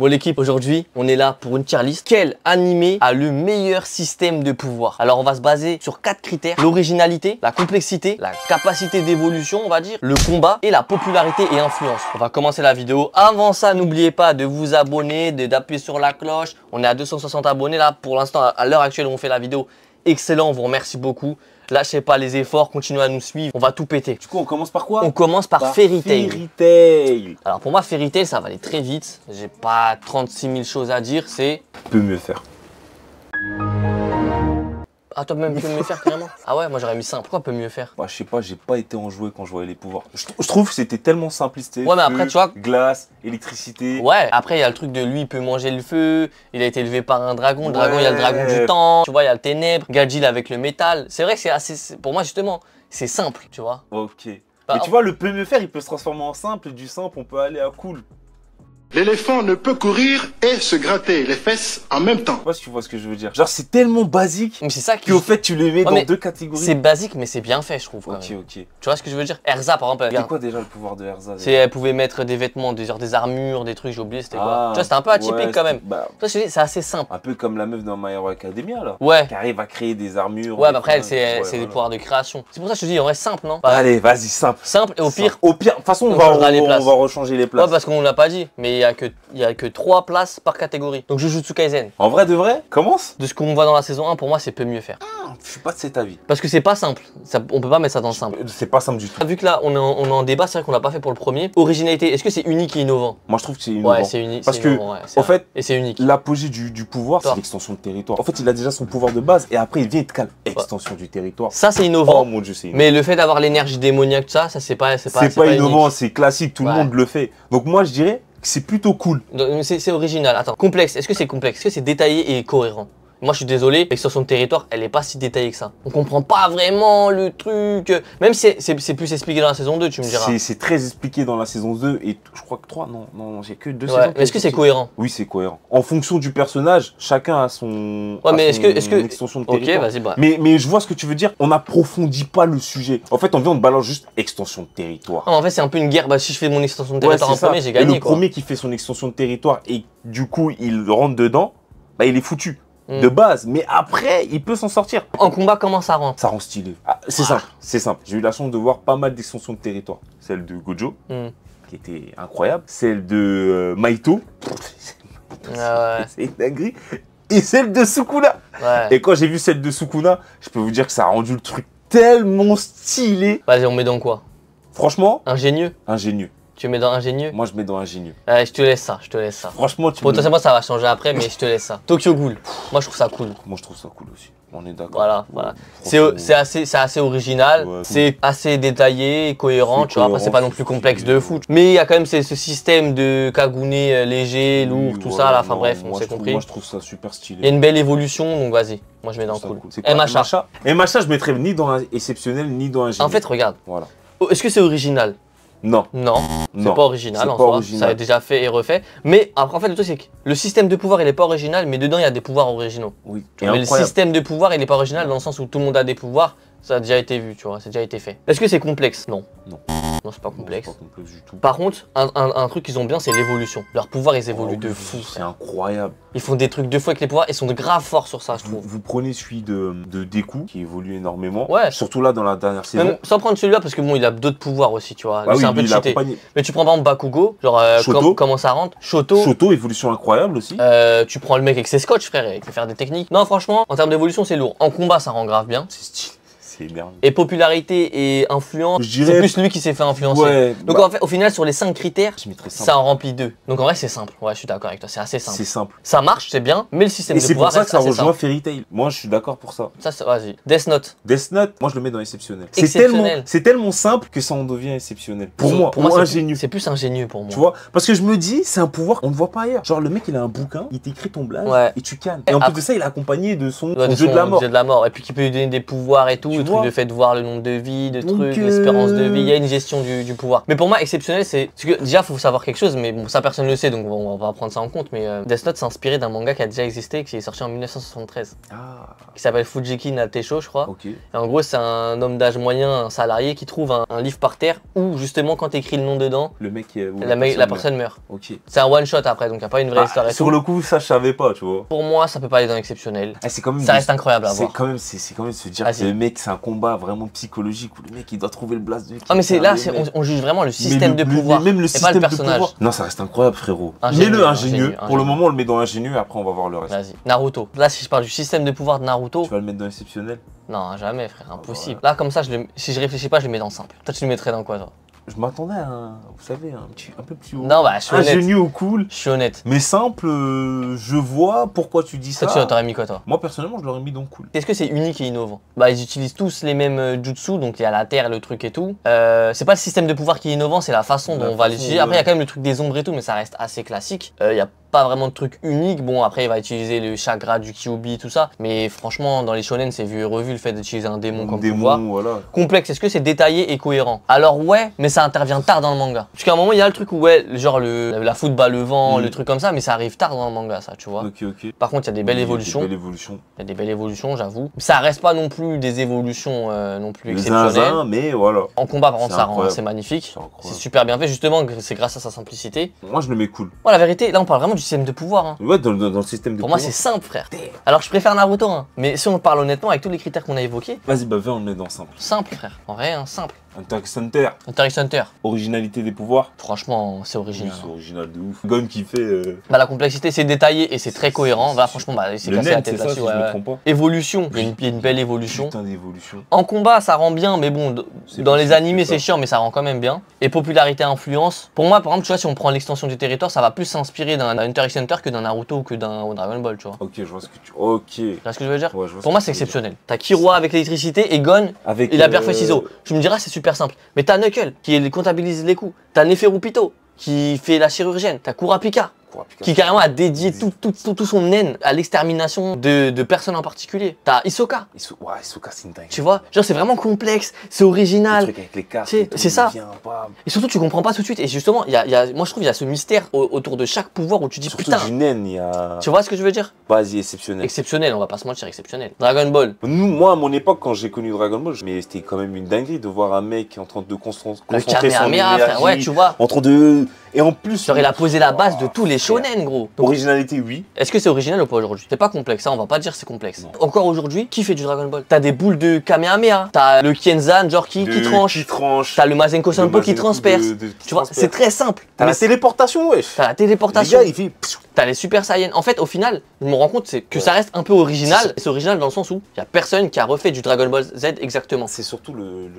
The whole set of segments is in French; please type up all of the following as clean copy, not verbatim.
Bon l'équipe, aujourd'hui, on est là pour une tier list. Quel animé a le meilleur système de pouvoir? Alors on va se baser sur 4 critères. L'originalité, la complexité, la capacité d'évolution, on va dire, le combat et la popularité et influence. On va commencer la vidéo. Avant ça, n'oubliez pas de vous abonner, d'appuyer sur la cloche. On est à 260 abonnés là. Pour l'instant, à l'heure actuelle où on fait la vidéo, excellent, on vous remercie beaucoup. Lâchez pas les efforts, continuez à nous suivre, on va tout péter. Du coup, on commence par quoi? On commence par Fairy Tail. Fairy Tail. Alors pour moi, Fairy Tail, ça va aller très vite. J'ai pas 36 000 choses à dire, c'est... Peut mieux faire. Ah, toi même peut mieux faire carrément? Ah ouais, moi j'aurais mis simple. Pourquoi peut mieux faire? Bah, je sais pas, j'ai pas été enjoué quand je voyais les pouvoirs. Je trouve que c'était tellement simpliste. Ouais, mais après, tu vois... Glace, électricité. Ouais, après il y a le truc de lui, il peut manger le feu. Il a été élevé par un dragon. Le dragon, il y a le dragon du temps. Tu vois, il y a le ténèbre. Gadjil avec le métal. C'est vrai que c'est assez... Pour moi, justement, c'est simple, tu vois. Ok. Bah, mais tu vois, le peut mieux faire, il peut se transformer en simple. Du simple, on peut aller à cool. L'éléphant ne peut courir et se gratter les fesses en même temps. Je sais pas si tu vois ce que je veux dire. Genre, c'est tellement basique Mais c'est ça qui... qu'au fait, tu les mets dans deux catégories. C'est basique, mais c'est bien fait, je trouve. Quand Ok, même. ok. Tu vois ce que je veux dire? Erza, par exemple. C'est quoi déjà le pouvoir de Erza? C'est elle pouvait mettre des vêtements, des armures, des trucs, j'ai oublié c'était quoi. Tu vois, c'était un peu atypique quand même. Bah, c'est assez simple. un peu comme la meuf dans My Hero Academia là. Ouais. Qui arrive à créer des armures. Ouais, mais après, c'est des pouvoirs de création. C'est pour ça que je te dis, en vrai, simple, non? Allez, vas-y, simple. Simple, et au pire. Au pire, de toute façon, on va rechanger les places. Ouais, parce qu'on l'a pas dit, mais il y a que 3 places par catégorie. Donc Jujutsu Kaisen. En vrai de vrai, commence. De ce qu'on voit dans la saison 1, pour moi, c'est peut mieux faire. Je suis pas de cet avis. Parce que c'est pas simple. On peut pas mettre ça dans le simple. C'est pas simple du tout. Vu que là, on est en débat, c'est vrai qu'on l'a pas fait pour le premier. Originalité, est-ce que c'est unique et innovant? Moi, je trouve que c'est innovant. Ouais, c'est unique. Parce que, en fait, et c'est unique. L'apogée du pouvoir, c'est l'extension de territoire. En fait, il a déjà son pouvoir de base et après, il vient et te calme. Extension du territoire. Ça, c'est innovant. Oh mon dieu, c'est innovant. Mais le fait d'avoir l'énergie démoniaque, ça c'est pas innovant, c'est classique, tout le monde le fait. Donc, moi, je dirais que c'est plutôt cool. C'est original. Attends, complexe. Est-ce que c'est complexe? Est-ce que c'est détaillé et cohérent? Moi, je suis désolé, l'extension de territoire, elle est pas si détaillée que ça. On comprend pas vraiment le truc. Même si c'est plus expliqué dans la saison 2, tu me diras. C'est très expliqué dans la saison 2 et je crois que 3, non, j'ai que 2 ouais, saisons. Mais est-ce que c'est cohérent? Oui, c'est cohérent. En fonction du personnage, chacun a son, extension de territoire. Ok, vas-y, bah. Mais je vois ce que tu veux dire. On n'approfondit pas le sujet. En fait, on vient, on te balance juste extension de territoire. Non, en fait, c'est un peu une guerre. Bah, si je fais mon extension de territoire en premier, j'ai gagné. Et le premier qui fait son extension de territoire et du coup, il rentre dedans, bah, il est foutu. De base, mais après, il peut s'en sortir. En combat, comment ça rend? Ça rend stylé. Ah, c'est simple, c'est simple. J'ai eu la chance de voir pas mal d'extensions de territoire. Celle de Gojo, qui était incroyable. Celle de Maito, c'est une dinguerie. Et celle de Sukuna. Ouais. Et quand j'ai vu celle de Sukuna, je peux vous dire que ça a rendu le truc tellement stylé. Vas-y, on met dans quoi? Franchement, ingénieux. Ingénieux. Tu mets dans ingénieux? Moi, je mets dans ingénieux. Je te laisse ça, Franchement, potentiellement, ça va changer après, mais je te laisse ça. Tokyo Ghoul. Moi, je trouve ça cool. Moi, je trouve ça cool aussi. On est d'accord. Voilà. C'est assez original, c'est assez détaillé et cohérent, tu vois. Après, c'est pas non plus complexe de fou. Mais il y a quand même ce système de Kagune léger, lourd, tout ça là. Enfin bref, on s'est compris. Moi, je trouve ça super stylé. Il y a une belle évolution, donc vas-y. Moi, je mets dans cool. MHA. MHA, je mettrais ni dans un exceptionnel, ni dans un ingénieux. En fait, regarde. Voilà. Est-ce que c'est original? Non. C'est pas original en soi, ça a déjà fait et refait. Mais après, en fait, le truc, c'est que le système de pouvoir, il est pas original, mais dedans, il y a des pouvoirs originaux. Oui. Mais le système de pouvoir, il est pas original dans le sens où tout le monde a des pouvoirs. Ça a déjà été vu, tu vois, ça a déjà été fait. Est-ce que c'est complexe? Non. Non, c'est pas complexe. C'est pas complexe du tout. Par contre, un truc qu'ils ont bien, c'est l'évolution. Leurs pouvoirs, ils évoluent de fou. C'est incroyable. Ils font des trucs de fou avec les pouvoirs, ils sont de grave forts sur ça, je trouve. Vous prenez celui de Deku, qui évolue énormément. Ouais. Surtout là, dans la dernière saison. Même sans prendre celui-là, parce que bon, il a d'autres pouvoirs aussi, tu vois. Bah c'est un peu cheaté. Mais tu prends par exemple Bakugo, genre comment ça rentre. Shoto, évolution incroyable aussi. Tu prends le mec avec ses scotch, frère, il peut faire des techniques. Non, franchement, en termes d'évolution, c'est lourd. En combat, ça rend grave bien. C'est stylé. C'est énorme. Et popularité et influence, c'est plus lui qui s'est fait influencer. Ouais, donc en fait, au final, sur les 5 critères, ça en remplit 2. Donc en vrai, c'est simple. Ouais, je suis d'accord avec toi, c'est assez simple. C'est simple. Ça marche, c'est bien, mais le système de pouvoir reste assez simple. Et c'est pour ça que ça rejoint Fairy Tail. Moi, je suis d'accord pour ça. Vas-y. Death Note. Death Note, moi, je le mets dans exceptionnel. C'est tellement simple que ça en devient exceptionnel. Pour moi, ingénieux. C'est plus ingénieux pour moi. Tu vois, parce que je me dis, c'est un pouvoir qu'on ne voit pas ailleurs. Genre, le mec, il a un bouquin, il t'écrit ton blaze et tu cannes. Et en plus de ça, il est accompagné de son jeu de la mort. Et puis qui peut lui donner des pouvoirs et tout. truc de fait de voir le nombre de vies, de trucs, l'espérance de vie. Il y a une gestion du pouvoir. Mais pour moi, exceptionnel, c'est que déjà, faut savoir quelque chose, mais bon, ça personne ne le sait, donc on va prendre ça en compte. Mais Death Note s'est inspiré d'un manga qui a déjà existé, qui est sorti en 1973, qui s'appelle Fujiki Natesho, je crois. Okay. Et en gros, c'est un homme d'âge moyen, un salarié, qui trouve un livre par terre où justement, quand t'écris le nom dedans, le mec, la personne meurt. Okay. C'est un one shot après, donc il n'y a pas une vraie histoire. Sur le coup, ça je savais pas, tu vois. Pour moi, ça peut pas aller dans l'exceptionnel. Ça reste incroyable à voir. C'est quand même se dire que le mec, c'est un combat vraiment psychologique où le mec il doit trouver le blast de. Ah mais c'est là, on juge vraiment le système de pouvoir, même le système pas le personnage. Non, ça reste incroyable, frérot. Mets-le ingénieux. Pour le moment, on le met dans ingénieux, après on va voir le reste. Vas-y. Naruto. Là, si je parle du système de pouvoir de Naruto. Tu vas le mettre dans exceptionnel? Non, jamais, frère, impossible. Là, comme ça, si je réfléchis pas, je le mets dans simple. Toi, tu le mettrais dans quoi, toi? Je m'attendais à vous savez, un peu plus haut. Non, bah, je suis honnête. Ingénieux ou cool. Je suis honnête. Mais simple, je vois pourquoi tu dis ça. Toi, tu t'aurais mis quoi, toi? Moi, personnellement, je l'aurais mis dans cool. Est-ce que c'est unique et innovant? Bah, ils utilisent tous les mêmes jutsu, donc il y a la terre, le truc et tout. C'est pas le système de pouvoir qui est innovant, c'est la façon dont on va l'utiliser. Après, il y a quand même le truc des ombres et tout, mais ça reste assez classique. Il y a pas vraiment de truc unique. Bon, après, il va utiliser le chakra du Kyuubi, tout ça. Mais franchement, dans les shonen, c'est vu et revu le fait d'utiliser un démon comme pouvoir. Voilà. Complexe, est-ce que c'est détaillé et cohérent? Alors ouais, mais ça intervient tard dans le manga. Parce qu'à un moment, il y a le truc où ouais, genre la foot bat le vent, le truc comme ça, mais ça arrive tard dans le manga, ça, tu vois. Ok. Par contre, il y a des belles évolutions. Il y a des belles évolutions, j'avoue. Ça reste pas non plus des évolutions non plus exceptionnelles. Mais voilà. En combat, par contre, ça rend assez magnifique. C'est super bien fait, justement, c'est grâce à sa simplicité. Moi, je le mets cool. Moi, la vérité, là, on parle vraiment du système de pouvoir. Hein. Ouais, dans le système de pouvoir. Pour moi, c'est simple, frère. Alors, je préfère Naruto, hein. Mais si on parle honnêtement, avec tous les critères qu'on a évoqués. Vas-y, bah, viens, on le met dans simple. Simple, frère. En vrai, hein, simple. Hunter x Hunter. Hunter x Hunter. Originalité des pouvoirs. Franchement, c'est original. Oui, c'est original de ouf. Gon qui fait. Bah, la complexité, c'est détaillé et c'est très cohérent. Bah, franchement, bah, c'est cassé la tête là-dessus. Évolution. Il y a une belle évolution. Putain d'évolution. En combat, ça rend bien, mais bon, dans les animés, c'est chiant, mais ça rend quand même bien. Et popularité, influence. Pour moi, par exemple, tu vois, si on prend l'extension du territoire, ça va plus s'inspirer d'un Hunter x Hunter que d'un Naruto ou que d'un Dragon Ball, tu vois. Ok, je vois ce que tu. Ok. Tu vois ce que je veux dire? Ouais, pour moi, c'est exceptionnel. T'as Killua avec l'électricité et Gon, il a perfait ciseaux. Tu me diras, c'est super simple. Mais t'as Knuckle qui comptabilise les coups. T'as Neferupito qui fait la chirurgienne. T'as Kurapika qui carrément a dédié tout son haine à l'extermination de personnes en particulier. T'as Hisoka. Hisoka, c'est une dingue. Tu vois, genre c'est vraiment complexe, c'est original. Le truc avec les cartes. C'est ça. Et surtout, tu comprends pas tout de suite. Et justement, moi je trouve qu'il y a ce mystère autour de chaque pouvoir où tu dis surtout putain. Du naine, il y a. Tu vois ce que je veux dire? Vas-y, exceptionnel. Exceptionnel, on va pas se mentir, exceptionnel. Dragon Ball. Moi, à mon époque, quand j'ai connu Dragon Ball, mais c'était quand même une dinguerie de voir un mec en train de concentrer son énergie. Ouais, tu vois. En train de. Et en plus. Genre, il a posé la base de tous les shonen, gros. Donc, originalité, oui. Est-ce que c'est original ou pas aujourd'hui? C'est pas complexe, ça, on va pas dire c'est complexe. Non. Encore aujourd'hui, qui fait du Dragon Ball? T'as des boules de Kamehameha, t'as le Kienzan, genre qui tranche. T'as le Mazenko Sanpo qui transperce. Tu vois, c'est très simple. T'as la téléportation, wesh. T'as la téléportation. Les gars, il fait. T'as les Super Saiyan. En fait, au final, je me rends compte que ça reste un peu original. C'est original dans le sens où il y a personne qui a refait du Dragon Ball Z exactement. C'est surtout le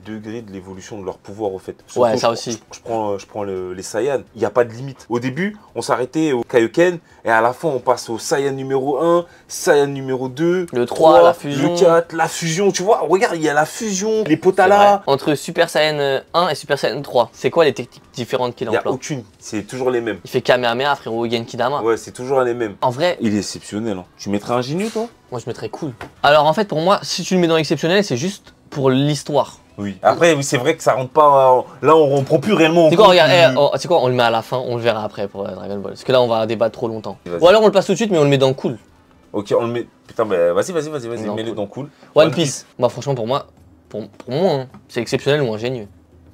degré de l'évolution de leur pouvoir, au fait. Surtout, ouais, ça aussi. Je prends les Saiyans. Il n'y a pas de limite. Au début, on s'arrêtait au Kaioken et à la fin, on passe au Saiyan numéro 1, Saiyan numéro 2, le 3, la fusion. Le 4, la fusion. Tu vois, regarde, il y a la fusion, les Potala. Entre Super Saiyan 1 et Super Saiyan 3, c'est quoi les techniques différentes qu'il emploie? Il n'y a aucune. C'est toujours les mêmes. Il fait Kamehameha, frérot, Genkidama. Ouais, c'est toujours les mêmes. En vrai, il est exceptionnel. Hein. Tu mettrais ingénieux, toi? Moi, je mettrais cool. Alors, en fait, pour moi, si tu le mets dans exceptionnel, c'est juste pour l'histoire. Oui. Après, c'est vrai que ça rentre pas. Là, on prend plus réellement. C'est quoi, regarde, c'est quoi, on le met à la fin, on le verra après pour Dragon Ball. Parce que là, on va débattre trop longtemps. Ou alors, on le passe tout de suite, mais on le met dans cool. Ok, on le met. Putain, bah, vas-y, mets-le dans cool. One Piece. Bah, franchement, pour moi, hein, c'est exceptionnel ou ingénieux.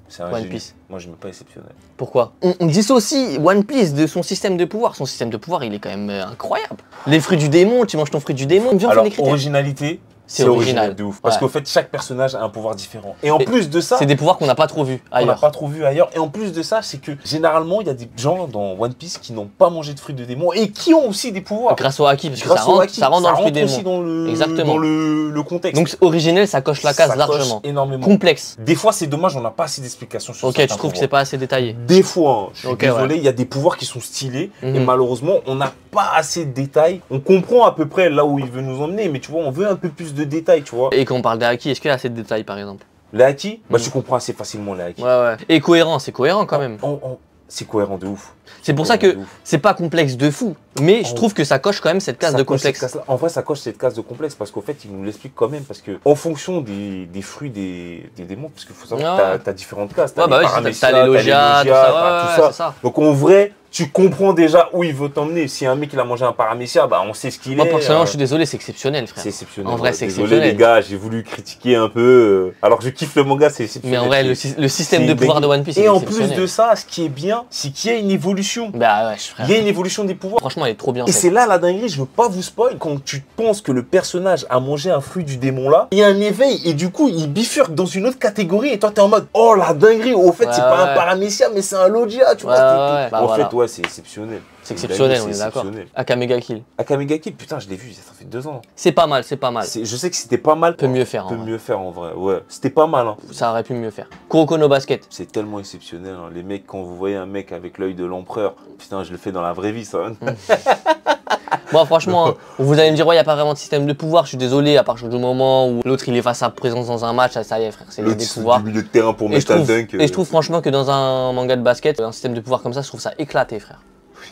C'est un One Piece. Moi, je mets pas exceptionnel. Pourquoi? On dissocie One Piece de son système de pouvoir. Son système de pouvoir, il est quand même incroyable. Les fruits du démon, tu manges ton fruit du démon. Alors, originalité. C'est original de ouf. Parce qu'en fait, chaque personnage a un pouvoir différent. Et en plus de ça. C'est des pouvoirs qu'on n'a pas trop vus ailleurs. On n'a pas trop vu ailleurs. Et en plus de ça, c'est que généralement, il y a des gens dans One Piece qui n'ont pas mangé de fruits de démon et qui ont aussi des pouvoirs. Grâce au Haki, parce que ça rentre dans le fruit de démon. Aussi dans le, exactement. Dans le contexte. Donc, originel, ça coche la case largement. Énormément. Complexe. Des fois, c'est dommage, on n'a pas assez d'explications sur ça. Ok, tu trouves que c'est pas assez détaillé? Des fois, je suis désolé, il y a des pouvoirs qui sont stylés. Et malheureusement, on n'a pas assez de détails. On comprend à peu près là où il veut nous emmener, mais tu vois, on veut un peu plus de détails, tu vois. Et quand on parle des haki, est-ce qu'il y a assez de détails par exemple? Les haki, bah tu comprends assez facilement les haki. Ouais. Et cohérent, c'est cohérent quand même. C'est cohérent de ouf. C'est pour ça que c'est pas complexe de fou, mais je trouve que ça coche quand même cette case de complexe. En vrai, ça coche cette case de complexe parce qu'au fait, il nous l'explique quand même. Parce que en fonction des fruits des démons, parce qu'il faut savoir que tu as différentes cases. T'as les logias, tout ça. Donc en vrai, tu comprends déjà où il veut t'emmener. Si un mec il a mangé un paramécia, bah on sait ce qu'il est. Moi personnellement, je suis désolé, c'est exceptionnel, frère. C'est exceptionnel. En vrai, c'est exceptionnel. Désolé les gars, j'ai voulu critiquer un peu. Alors je kiffe le manga, c'est exceptionnel. Mais en vrai, le système de pouvoir de One Piece, et en plus de ça, ce qui est bien, c'est qu'il y a une évolution. Bah ouais, frère. Il y a une évolution des pouvoirs. Franchement, elle est trop bien. Et c'est là la dinguerie, je veux pas vous spoil. Quand tu penses que le personnage a mangé un fruit du démon là, il y a un éveil et du coup il bifurque dans une autre catégorie et toi t'es en mode oh la dinguerie. Au fait, c'est pas un paramécia mais c'est un logia, tu vois. En fait, ouais, c'est exceptionnel. C'est exceptionnel, on est d'accord. Akamega Kill. Akamega Kill, putain, je l'ai vu, ça fait 2 ans. C'est pas mal, c'est pas mal. Je sais que c'était pas mal. Peut mieux faire. Peut mieux faire en vrai, ouais. C'était pas mal. Hein. Ça aurait pu mieux faire. Kuroko no Basket. C'est tellement exceptionnel. Hein. Les mecs, quand vous voyez un mec avec l'œil de l'empereur, putain, je le fais dans la vraie vie, ça. Moi, franchement, vous allez me dire, ouais, il n'y a pas vraiment de système de pouvoir. Je suis désolé, à partir du moment où l'autre il efface sa présence dans un match, ça y est, frère, c'est des pouvoirs. Du milieu de terrain pour mettre un dunk. Et je trouve franchement que dans un manga de basket, un système de pouvoir comme ça, je trouve ça éclaté, frère.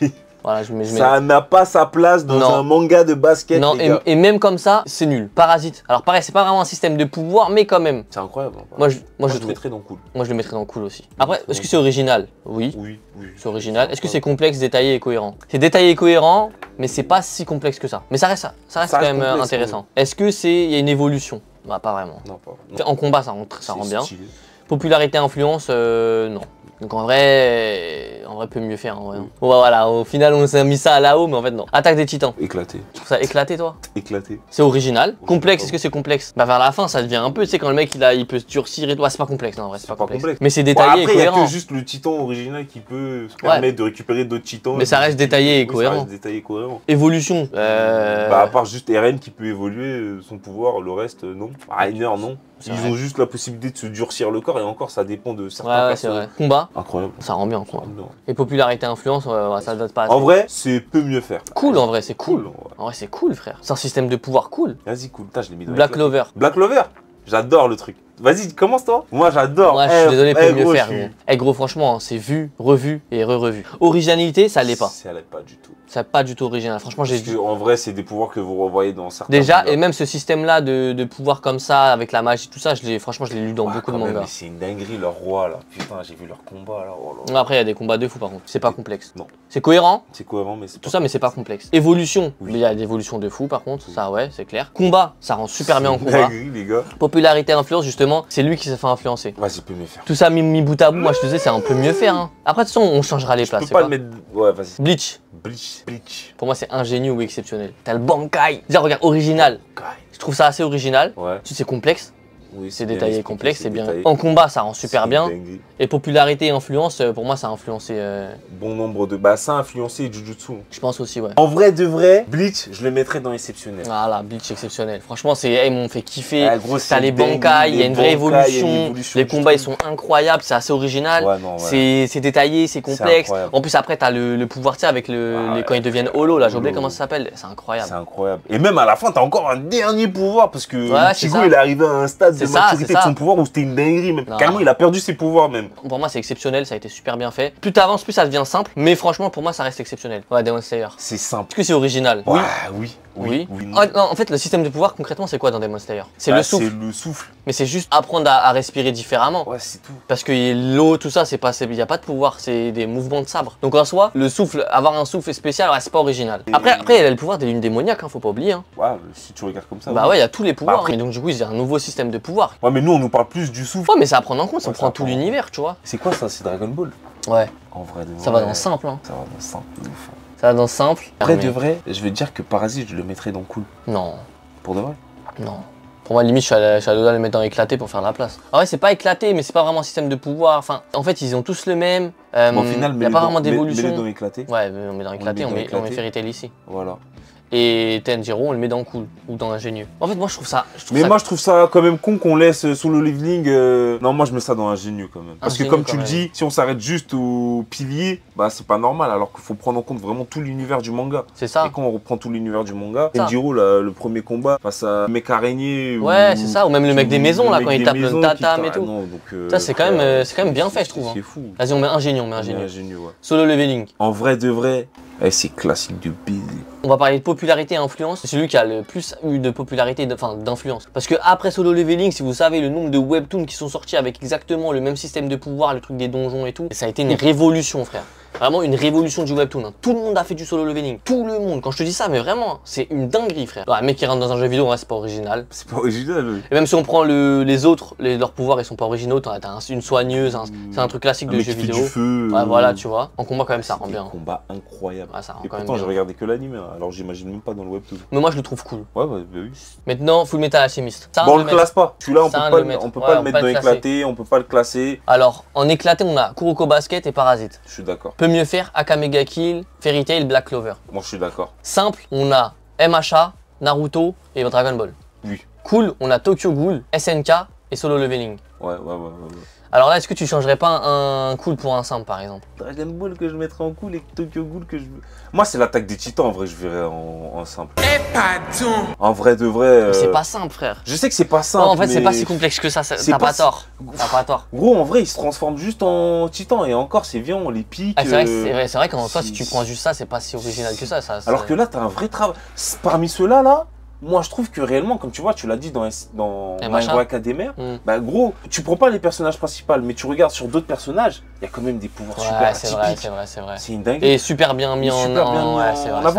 Oui. Voilà, ça n'a pas sa place dans un manga de basket. Non, et même comme ça, c'est nul. Parasite. Alors pareil, c'est pas vraiment un système de pouvoir, mais quand même. C'est incroyable. Moi, je le mettrais dans cool. Moi, je le mettrais dans cool aussi. Après, est-ce que c'est original? Oui. Oui. C'est original. Est-ce que c'est complexe, détaillé et cohérent? C'est détaillé et cohérent, mais c'est pas si complexe que ça. Mais ça reste quand même intéressant. Oui. Est-ce que il y a une évolution? Bah, pas vraiment. Non, pas. Non. En combat, ça rend bien. Stylé. Popularité, influence, non. Donc en vrai, peut mieux faire en vrai. Bon bah voilà, au final on s'est mis ça là-haut, mais en fait non. Attaque des Titans. Éclaté. Tu trouves ça éclaté toi? Éclaté. C'est original. Complexe, est-ce que c'est complexe? Bah vers la fin ça devient un peu, tu sais quand le mec il peut se durcir et tout, c'est pas complexe, non en vrai c'est pas complexe. Mais c'est détaillé et cohérent. Après il y a que juste le Titan original qui peut se permettre de récupérer d'autres Titans. Mais ça reste détaillé et cohérent. Ça reste détaillé et cohérent. Évolution. Bah à part juste Eren qui peut évoluer son pouvoir, le reste non. Rainer non. Ils ont juste la possibilité de se durcir le corps et encore ça dépend de certains personnages. Ouais, c'est vrai. Combat. Incroyable. Ça rend bien quoi. Et popularité influence, ça date pas assez. En vrai, c'est peu mieux faire. Cool en vrai, c'est cool. En vrai, c'est cool frère. C'est un système de pouvoir cool. Vas-y, cool. Je l'ai mis dans Black Clover. Black Clover. J'adore le truc. Vas-y, commence toi. Moi j'adore. Ouais, je suis désolé, peut mieux faire. Eh gros, franchement, c'est vu, revu et re-revu. Originalité, ça l'est pas. Ça l'est pas du tout. C'est pas du tout original. Franchement, j'ai dit. En vrai, c'est des pouvoirs que vous revoyez dans certains. Déjà, mangas. Et même ce système-là de pouvoir comme ça, avec la magie, tout ça, franchement, je l'ai lu dans beaucoup de mangas. C'est une dinguerie, leur roi là. Putain, j'ai vu leur combat là. Oh là. Après, il y a des combats de fou par contre. C'est pas complexe. Non. C'est cohérent. C'est cohérent, mais c'est tout ça, mais c'est pas complexe. Évolution. Oui. Il y a des évolutions de fou par contre. Oui. Ça, ouais, c'est clair. Combat, ça rend super bien en combat. Dinguerie, les gars. Popularité, influence, justement, c'est lui qui s'est fait influencer. Vas-y, peut mieux faire. Tout ça mis bout à bout, moi je te disais, c'est un peu mieux faire. Hein. Après, de toute façon, on changera les places. Je peux pas le mettre. Ouais, vas-y. Bleach. Bleach. Pour moi, c'est ingénieux ou exceptionnel. T'as le Bankai. Déjà, regarde, original. Je trouve ça assez original. Ouais. C'est complexe. Oui, c'est détaillé, complexe, c'est bien. En combat, ça rend super bien. Dingue. Et popularité et influence, pour moi, ça a influencé. Bon nombre de. Bah, ça a influencé Jujutsu. Je pense aussi, ouais. En vrai, de vrai, Bleach, je le mettrais dans exceptionnel. Voilà, Bleach exceptionnel. Franchement, ils m'ont fait kiffer. T'as les Bankai, il y a une vraie évolution. Les combats, ils sont incroyables, c'est assez original. Ouais, c'est détaillé, c'est complexe. En plus, après, t'as le pouvoir, tu sais, avec quand ils deviennent holo, là, j'ai oublié comment ça s'appelle. C'est incroyable. C'est incroyable. Et même à la fin, t'as encore un dernier pouvoir parce que Ichigo, il est arrivé à un stade de maturité de son pouvoir où c'était une dinguerie même. Carrément, il a perdu ses pouvoirs même. Pour moi, c'est exceptionnel, ça a été super bien fait. Plus t'avances, plus ça devient simple. Mais franchement, pour moi, ça reste exceptionnel. Ouais, Demon Slayer. C'est simple. Est-ce que c'est original? Oui. Non, en fait, le système de pouvoir, concrètement, c'est quoi dans Demon Slayer? C'est le souffle. C'est le souffle. Mais c'est juste apprendre à respirer différemment. Ouais, c'est tout. Parce que l'eau, tout ça, il n'y a pas de pouvoir, c'est des mouvements de sabre. Donc en soi, le souffle, avoir un souffle spécial, ouais, c'est pas original. Après, il y a le pouvoir des lunes démoniaques, hein, faut pas oublier. Hein. Ouais, si tu regardes comme ça. Bah ouais, il y a tous les pouvoirs. Bah, et donc du coup, il y a un nouveau système de pouvoir. Ouais, mais nous, on nous parle plus du souffle. Ouais, mais c'est à prendre en compte, ça prend tout l'univers, tu vois. C'est quoi ça? C'est Dragon Ball? Ouais. En vrai, ça va dans simple. Hein. Ça va dans simple. Ça va dans simple. Après, de vrai, je vais te dire que Parasite, je le mettrais dans cool. Non. Pour de vrai? Non. Pour moi, limite, je suis à deux doigts de le mettre dans éclaté pour faire de la place. En vrai, c'est pas éclaté, mais c'est pas vraiment un système de pouvoir. Enfin, en fait, ils ont tous le même. Bon, au final, il n'y a pas vraiment d'évolution. Mets-le dans éclaté. Ouais, on met dans éclaté, on met Fairy Tail ici. Voilà. Et Tanjiro, on le met dans cool ou dans ingénieux. En fait, moi, je trouve ça. Moi, je trouve ça quand même con qu'on laisse Solo Leveling. Non, moi, je mets ça dans ingénieux quand même. Parce que, comme tu le dis, si on s'arrête juste au pilier, bah, c'est pas normal. Alors qu'il faut prendre en compte vraiment tout l'univers du manga. C'est ça. Et quand on reprend tout l'univers du manga, Tanjiro, le premier combat face à mec araignée. Ouais, c'est ça. Ou même le mec des maisons, là, quand il tape le tatame et tout. Non, donc, ça, c'est quand même bien fait, je trouve. C'est fou. Vas-y, on met ingénieux, Ouais. Solo Leveling. En vrai de vrai, c'est classique de baiser. On va parler de popularité et influence. C'est celui qui a le plus eu de popularité, d'influence. Parce que après Solo Leveling, si vous savez le nombre de webtoons qui sont sortis avec exactement le même système de pouvoir, le truc des donjons et tout, ça a été une révolution, frère. Vraiment une révolution du webtoon. Hein. Tout le monde a fait du Solo Leveling. Tout le monde. Quand je te dis ça, mais vraiment, c'est une dinguerie, frère. Un mec qui rentre dans un jeu vidéo, ouais, c'est pas original. C'est pas original, oui. Et même si on prend les autres, leurs pouvoirs, ils sont pas originaux. T'as une soigneuse, c'est un truc classique de jeu vidéo. Du feu, ouais, voilà, tu vois. En combat, quand même, ça rend bien. Un combat incroyable. Ouais, ça rend et quand même pourtant, bien. j'ai regardé que l'anime, alors j'imagine même pas dans le webtoon. Mais moi, je le trouve cool. Ouais, bah oui. Maintenant, Full Metal Alchemist. Bon, on le classe pas. Celui-là, on peut pas le mettre dans éclaté, on peut pas le classer. Alors, en éclaté, on a Kuroko Basket et Parasite. Je suis d'accord. Peut mieux faire Akame ga Kill, Fairy Tail, Black Clover. Moi, je suis d'accord. Simple, on a MHA, Naruto et Dragon Ball. Oui. Cool, on a Tokyo Ghoul, SNK et Solo Leveling. Ouais. Alors là, est-ce que tu changerais pas un cool pour un simple, par exemple? Dragon Ball que je mettrais en cool et Tokyo Ghoul que je veux. Moi, c'est l'attaque des titans, en vrai, je verrais en simple. Eh, pardon. En vrai de vrai. Mais c'est pas simple, frère. Je sais que c'est pas simple. Non, en fait, mais c'est pas si complexe que ça. T'as pas tort. T'as pas tort. Gros, en vrai, il se transforme juste en titan. Et encore, c'est bien, on les pique. Ah, c'est vrai qu'en soi, si tu prends juste ça, c'est pas si original que ça. Alors que là, t'as un vrai travail. Parmi ceux-là, là. Moi, je trouve que réellement, comme tu vois, tu l'as dit dans My Hero Academia, bah gros, tu prends pas les personnages principaux, mais tu regardes sur d'autres personnages, il y a quand même des pouvoirs super atypiques. C'est vrai. C'est une dinguerie. Et super bien mis en avant.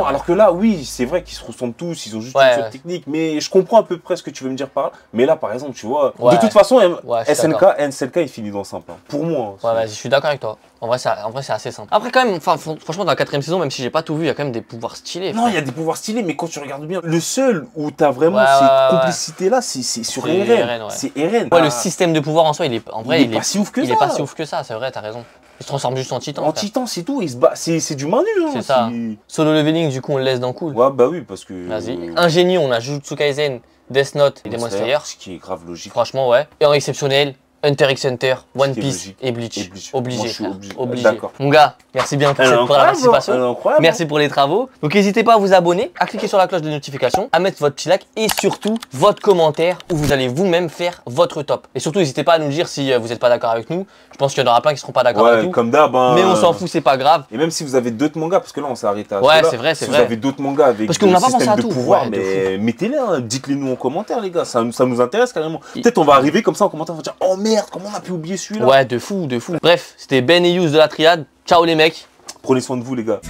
Alors que là, oui, c'est vrai qu'ils se ressemblent tous, ils ont juste une seule technique, mais je comprends à peu près ce que tu veux me dire par là. Mais là, par exemple, tu vois, de toute façon, SNK, il finit dans simple. Hein. Pour moi. Ouais, vas-y, je suis d'accord avec toi. En vrai, c'est assez simple. Après, quand même, franchement, dans la 4ème saison, même si j'ai pas tout vu, il y a quand même des pouvoirs stylés. Non, il y a des pouvoirs stylés, mais quand tu regardes bien, le seul où t'as vraiment cette complicité-là, c'est sur Eren. C'est Eren. Ouais, le système de pouvoir en soi, il est pas si ouf que ça. Il est pas si ouf que ça, c'est vrai, t'as raison. Il se transforme juste en titan. En titan, c'est tout. Il se bat. C'est du manu. Hein, c'est ça. Solo Leveling, du coup, on le laisse dans cool. Ouais, bah oui, parce que. Vas-y. Ingénieux, on a Jujutsu Kaisen, Death Note et Demon Slayer. Ce qui est grave logique. Franchement, ouais. Et en exceptionnel, Hunter x Hunter, One Piece et Bleach. Obligé. Obligé. D'accord. Mon gars, merci bien pour la participation. Merci pour les travaux. Donc n'hésitez pas à vous abonner, à cliquer sur la cloche de notification, à mettre votre petit like et surtout votre commentaire où vous allez vous-même faire votre top. Et surtout n'hésitez pas à nous dire si vous n'êtes pas d'accord avec nous. Je pense qu'il y en aura plein qui seront pas d'accord avec nous. Comme d'hab. Mais on s'en fout, c'est pas grave. Et même si vous avez d'autres mangas, parce que là on s'est arrêté à ouais, c'est vrai, si vous avez d'autres mangas avec parce qu'on n'a pas pensé à tout. Pouvoir, mais mettez-les, dites-les nous en commentaire les gars, ça nous intéresse carrément. Peut-être on va arriver comme ça en commentaire, on va dire oh merde, comment on a pu oublier celui-là. Ouais, de fou. Bref, c'était Ben et Yous de la triade. Ciao les mecs. Prenez soin de vous les gars.